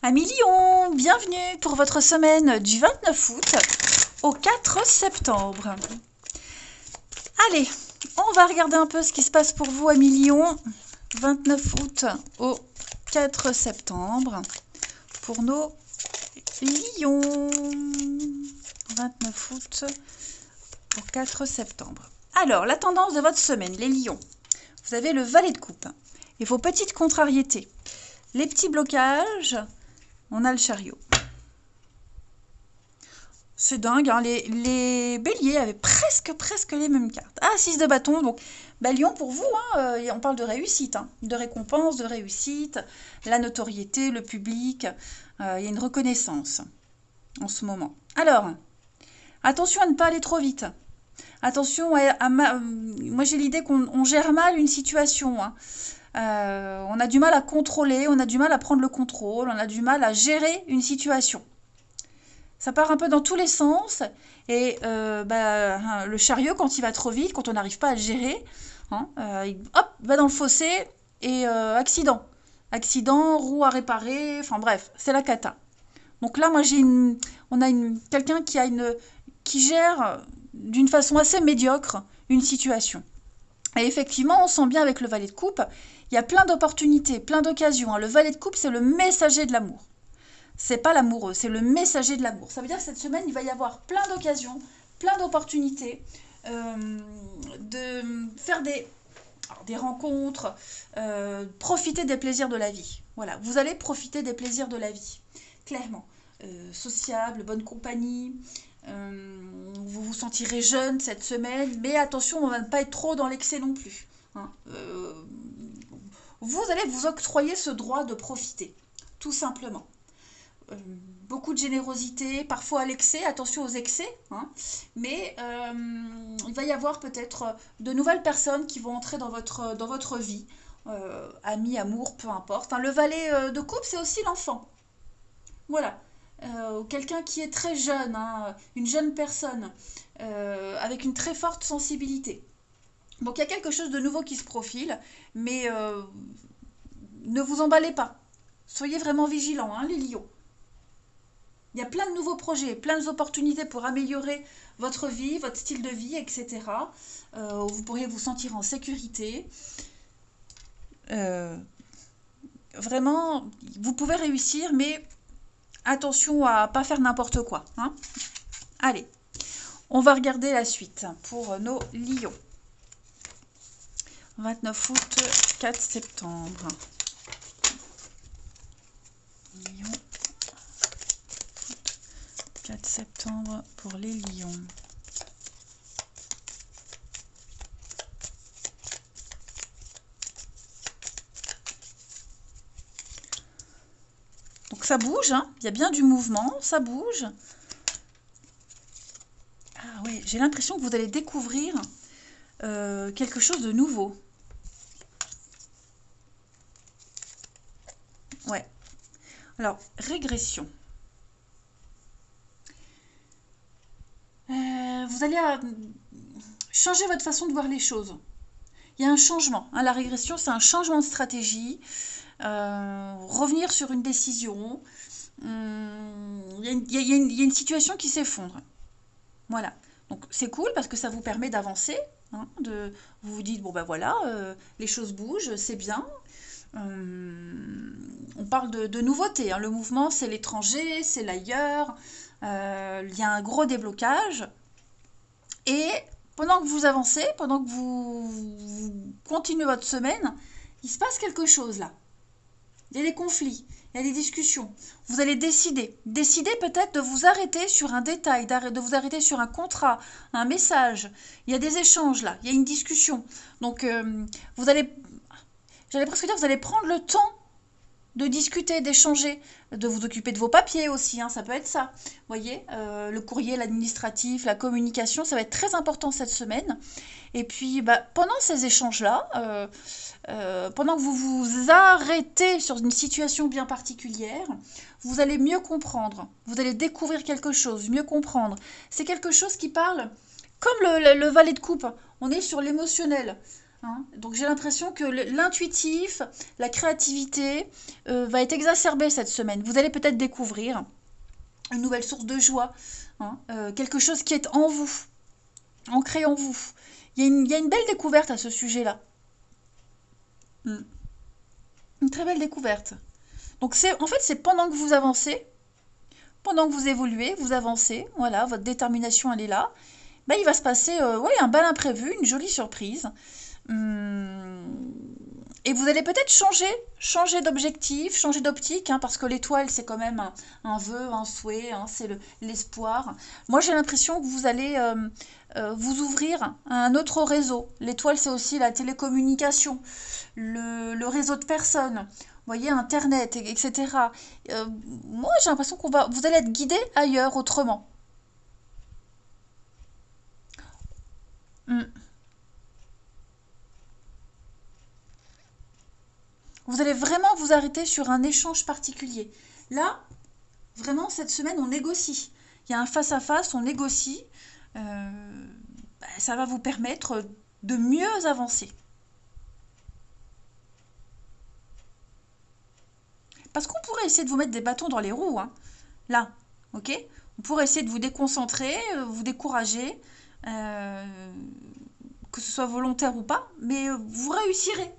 Amis Lion, bienvenue pour votre semaine du 29 août au 4 septembre. Allez, on va regarder un peu ce qui se passe pour vous, Amis Lion, 29 août au 4 septembre, pour nos Lions. 29 août au 4 septembre. Alors, la tendance de votre semaine, les Lions. Vous avez le valet de coupe et vos petites contrariétés. Les petits blocages, on a le chariot. C'est dingue, hein, les béliers avaient presque les mêmes cartes. Ah, 6 de bâton, donc Lion pour vous, hein, on parle de réussite, hein, de récompense, de réussite, la notoriété, le public, il y a une reconnaissance en ce moment. Alors, attention à ne pas aller trop vite. Attention moi j'ai l'idée qu'on gère mal une situation, hein. On a du mal à contrôler, on a du mal à prendre le contrôle, on a du mal à gérer une situation. Ça part un peu dans tous les sens et le chariot, quand il va trop vite, quand on n'arrive pas à le gérer, hein, il va dans le fossé et accident. Accident, roue à réparer, enfin bref, c'est la cata. Donc là, moi on a quelqu'un qui gère d'une façon assez médiocre une situation. Et effectivement, on sent bien avec le valet de coupe, il y a plein d'opportunités, plein d'occasions, hein. Le valet de coupe, c'est le messager de l'amour. C'est pas l'amoureux, c'est le messager de l'amour. Ça veut dire que cette semaine, il va y avoir plein d'occasions, plein d'opportunités de faire des rencontres, profiter des plaisirs de la vie. Voilà, vous allez profiter des plaisirs de la vie, clairement. Sociable, bonne compagnie, vous vous sentirez jeune cette semaine, mais attention, on ne va pas être trop dans l'excès non plus, hein. Vous allez vous octroyer ce droit de profiter, tout simplement. Beaucoup de générosité, parfois à l'excès, attention aux excès, hein, mais il va y avoir peut-être de nouvelles personnes qui vont entrer dans votre vie, amis, amour, peu importe, hein. Le valet de coupe, c'est aussi l'enfant. Voilà. Quelqu'un qui est très jeune, hein, une jeune personne, avec une très forte sensibilité. Donc il y a quelque chose de nouveau qui se profile, mais ne vous emballez pas. Soyez vraiment vigilants, hein, les lions. Il y a plein de nouveaux projets, plein d'opportunités pour améliorer votre vie, votre style de vie, etc. Vous pourriez vous sentir en sécurité. Vraiment, vous pouvez réussir, mais attention à ne pas faire n'importe quoi, hein. Allez, on va regarder la suite pour nos lions. 29 août, 4 septembre. Lion. 4 septembre pour les lions. Donc ça bouge, hein, il y a bien du mouvement, ça bouge. Ah oui, j'ai l'impression que vous allez découvrir quelque chose de nouveau. Ouais. Alors, régression. Vous allez changer votre façon de voir les choses. Il y a un changement, hein. La régression, c'est un changement de stratégie. Revenir sur une décision. Il y a une situation qui s'effondre. Voilà. Donc c'est cool parce que ça vous permet d'avancer, hein, vous vous dites, bon ben voilà, les choses bougent, c'est bien. On parle de nouveautés, hein. Le mouvement, c'est l'étranger, c'est l'ailleurs. Il y a un gros déblocage. Et pendant que vous avancez, pendant que vous continuez votre semaine, il se passe quelque chose là. Il y a des conflits, il y a des discussions. Vous allez décider peut-être de vous arrêter sur un détail, de vous arrêter sur un contrat, un message. Il y a des échanges là, il y a une discussion. Donc j'allais presque dire, vous allez prendre le temps de discuter, d'échanger, de vous occuper de vos papiers aussi, hein, ça peut être ça. Vous voyez, le courrier, l'administratif, la communication, ça va être très important cette semaine. Et puis, pendant ces échanges-là, pendant que vous vous arrêtez sur une situation bien particulière, vous allez mieux comprendre. Vous allez découvrir quelque chose, mieux comprendre. C'est quelque chose qui parle, comme le valet de coupe, on est sur l'émotionnel. Hein. Donc j'ai l'impression que l'intuitif, la créativité va être exacerbée cette semaine. Vous allez peut-être découvrir une nouvelle source de joie, hein, quelque chose qui est en vous, ancré en vous. Il y a une belle découverte à ce sujet-là. Mm. Une très belle découverte. Donc en fait, c'est pendant que vous avancez, pendant que vous évoluez, vous avancez, voilà, votre détermination, elle est là. Ben, il va se passer ouais, un bel imprévu, une jolie surprise. Hum, Et vous allez peut-être changer d'objectif, changer d'optique, hein, parce que l'étoile, c'est quand même un vœu, un souhait, hein, c'est l'espoir. Moi, j'ai l'impression que vous allez vous ouvrir à un autre réseau. L'étoile, c'est aussi la télécommunication, le réseau de personnes. Vous voyez, Internet, etc. Moi, j'ai l'impression vous allez être guidé ailleurs, autrement. Hmm. Vous allez vraiment vous arrêter sur un échange particulier. Là, vraiment, cette semaine, on négocie. Il y a un face-à-face, on négocie. Ça va vous permettre de mieux avancer. Parce qu'on pourrait essayer de vous mettre des bâtons dans les roues, hein. Là, ok? On pourrait essayer de vous déconcentrer, vous décourager, euh, que ce soit volontaire ou pas, mais vous réussirez.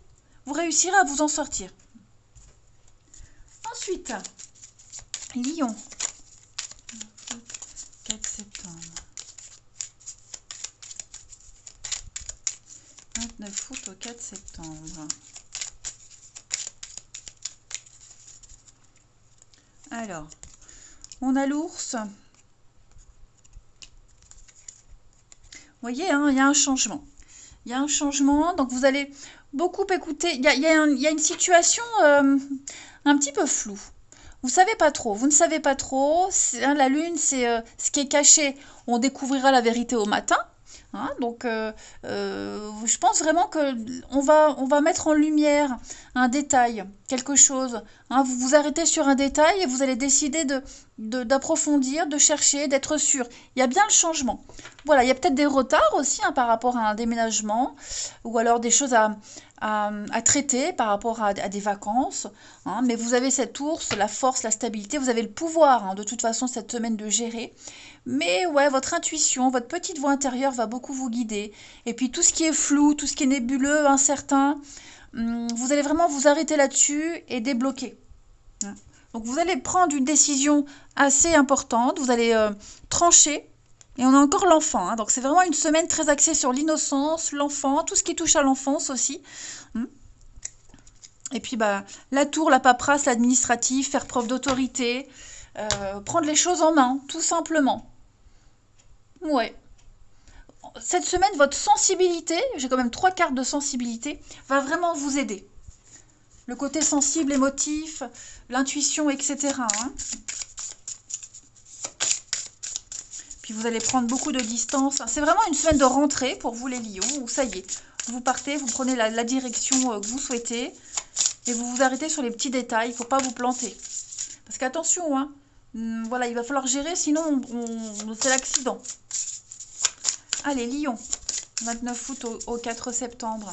Vous réussirez à vous en sortir. Ensuite, Lion, 4 septembre. 29 août au 4 septembre. Alors, on a l'ours. Vous voyez, hein, il y a un changement. Il y a un changement, donc vous allez beaucoup écouter. Il y a une situation un petit peu floue. Vous savez pas trop, vous ne savez pas trop. Hein, la lune, c'est ce qui est caché. On découvrira la vérité au matin. Hein, donc, je pense vraiment que on va mettre en lumière un détail, quelque chose. Hein, vous vous arrêtez sur un détail et vous allez décider d'approfondir, de chercher, d'être sûr. Il y a bien le changement. Voilà, il y a peut-être des retards aussi, hein, par rapport à un déménagement ou alors des choses à traiter par rapport à des vacances. Hein, mais vous avez cette ours, la force, la stabilité. Vous avez le pouvoir, hein, de toute façon, cette semaine de gérer. Mais ouais, votre intuition, votre petite voix intérieure va beaucoup vous guider. Et puis tout ce qui est flou, tout ce qui est nébuleux, incertain, vous allez vraiment vous arrêter là-dessus et débloquer. Hein. Donc vous allez prendre une décision assez importante, vous allez trancher. Et on a encore l'enfant, hein. Donc c'est vraiment une semaine très axée sur l'innocence, l'enfant, tout ce qui touche à l'enfance aussi. Hein. Et puis bah, la tour, la paperasse, l'administratif, faire preuve d'autorité, prendre les choses en main, tout simplement. Ouais. Cette semaine, votre sensibilité, j'ai quand même 3 cartes de sensibilité, va vraiment vous aider. Le côté sensible, émotif, l'intuition, etc. Hein. Puis vous allez prendre beaucoup de distance. C'est vraiment une semaine de rentrée pour vous les lions, où ça y est, vous partez, vous prenez la direction que vous souhaitez, et vous vous arrêtez sur les petits détails, il ne faut pas vous planter. Parce qu'attention, hein, voilà, il va falloir gérer, sinon c'est l'accident. Allez, Lion, 29 août au 4 septembre.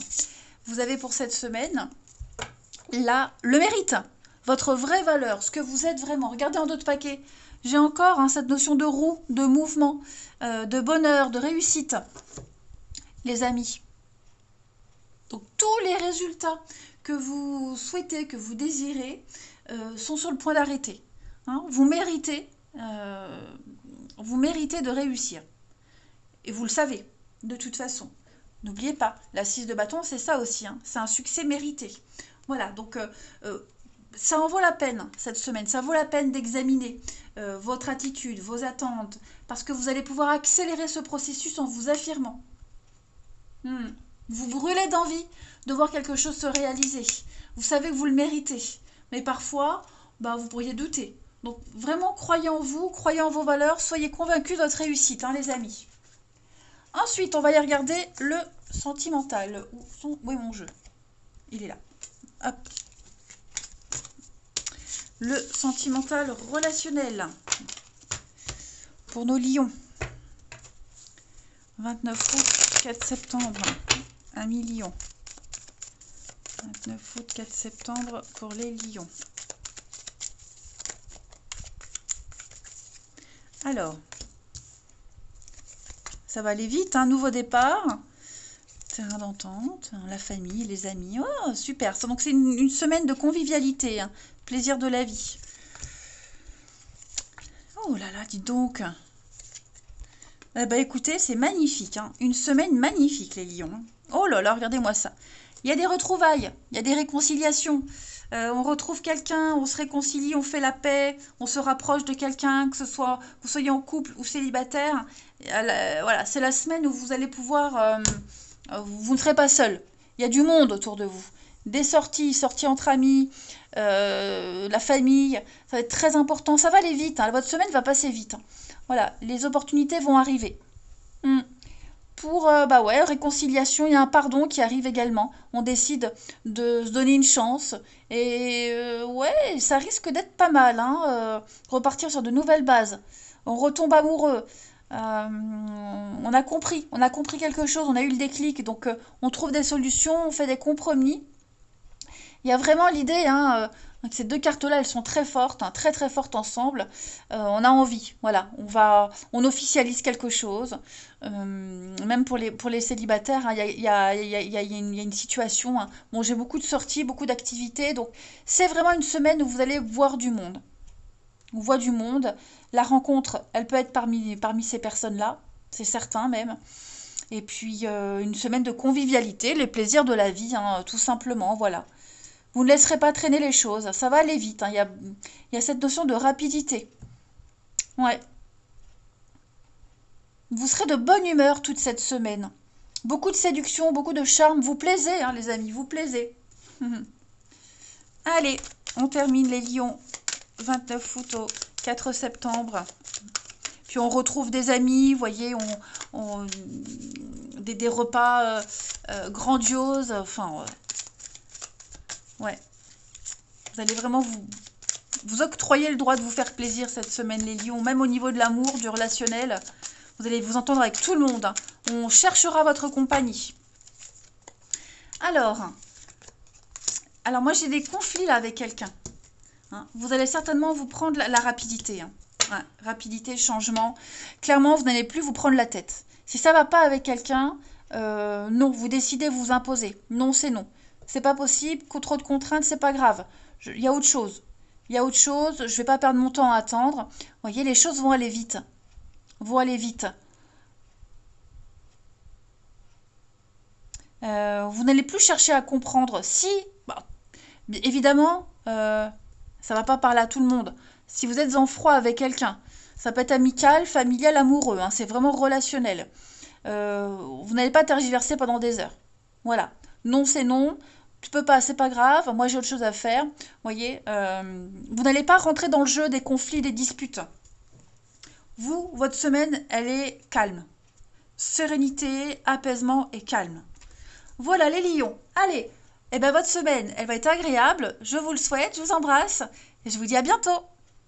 Vous avez pour cette semaine, là, le mérite, votre vraie valeur, ce que vous êtes vraiment. Regardez en d'autres paquets. J'ai encore, hein, cette notion de roue, de mouvement, de bonheur, de réussite. Les amis. Donc tous les résultats que vous souhaitez, que vous désirez, sont sur le point d'arrêter. Hein, vous méritez de réussir. Et vous le savez, de toute façon. N'oubliez pas, la 6 de bâton, c'est ça aussi. Hein, c'est un succès mérité. Voilà, donc ça en vaut la peine cette semaine. Ça vaut la peine d'examiner votre attitude, vos attentes, parce que vous allez pouvoir accélérer ce processus en vous affirmant. Vous brûlez d'envie de voir quelque chose se réaliser. Vous savez que vous le méritez. Mais parfois, bah, vous pourriez douter. Donc vraiment, croyez en vous, croyez en vos valeurs, soyez convaincus de votre réussite, hein, les amis. Ensuite, on va aller regarder le sentimental. Où est mon jeu? Il est là. Hop. Le sentimental relationnel pour nos lions. 29 août, 4 septembre. 1 million. 29 août, 4 septembre pour les lions. Alors, ça va aller vite, un nouveau départ, terrain d'entente, la famille, les amis. Oh, super. Donc, c'est une semaine de convivialité, hein, plaisir de la vie. Oh là là, dis donc. Eh ben, écoutez, c'est magnifique, hein. Une semaine magnifique, les lions. Oh là là, regardez-moi ça. Il y a des retrouvailles, il y a des réconciliations. On retrouve quelqu'un, on se réconcilie, on fait la paix, on se rapproche de quelqu'un, que ce soit vous soyez en couple ou célibataire. Voilà, c'est la semaine où vous allez pouvoir... vous ne serez pas seul. Il y a du monde autour de vous. Des sorties entre amis, la famille, ça va être très important. Ça va aller vite, hein. Votre semaine va passer vite, hein. Voilà, les opportunités vont arriver. Pour, bah ouais, réconciliation, il y a un pardon qui arrive également. On décide de se donner une chance. Et ouais, ça risque d'être pas mal, hein, repartir sur de nouvelles bases. On retombe amoureux. On a compris quelque chose, on a eu le déclic. Donc on trouve des solutions, on fait des compromis. Il y a vraiment l'idée, hein, que ces deux cartes-là, elles sont très fortes, hein, très très fortes ensemble. On a envie, voilà, on officialise quelque chose. Même pour les célibataires, hein, il y a une situation, hein. Bon, j'ai beaucoup de sorties, beaucoup d'activités, donc c'est vraiment une semaine où vous allez voir du monde. On voit du monde. La rencontre, elle peut être parmi ces personnes-là, c'est certain même. Et puis une semaine de convivialité, les plaisirs de la vie, hein, tout simplement, voilà. Vous ne laisserez pas traîner les choses, ça va aller vite, hein. Il y a cette notion de rapidité. Ouais. Vous serez de bonne humeur toute cette semaine. Beaucoup de séduction, beaucoup de charme. Vous plaisez, hein, les amis, vous plaisez. Allez, on termine les lions. 29 août au 4 septembre. Puis on retrouve des amis, vous voyez, des repas grandioses. Enfin, ouais. Vous allez vraiment vous octroyer le droit de vous faire plaisir cette semaine, les lions, même au niveau de l'amour, du relationnel. Vous allez vous entendre avec tout le monde, hein. On cherchera votre compagnie. Alors moi j'ai des conflits là avec quelqu'un, hein. Vous allez certainement vous prendre la rapidité, hein. Ouais, rapidité, changement. Clairement, vous n'allez plus vous prendre la tête. Si ça va pas avec quelqu'un, non, vous décidez, vous imposez. Non, c'est non. C'est pas possible, trop de contraintes, c'est pas grave. Il y a autre chose. Il y a autre chose, je vais pas perdre mon temps à attendre. Vous voyez, les choses vont aller vite. Vont aller vite. Vous n'allez plus chercher à comprendre. Si, bah, évidemment, ça va pas parler à tout le monde. Si vous êtes en froid avec quelqu'un, ça peut être amical, familial, amoureux, hein, c'est vraiment relationnel. Vous n'allez pas tergiverser pendant des heures. Voilà. Non, c'est non. Tu peux pas, c'est pas grave. Moi, j'ai autre chose à faire. Vous voyez, vous n'allez pas rentrer dans le jeu des conflits, des disputes. Vous, votre semaine, elle est calme. Sérénité, apaisement et calme. Voilà les lions. Allez, eh ben votre semaine, elle va être agréable. Je vous le souhaite, je vous embrasse et je vous dis à bientôt.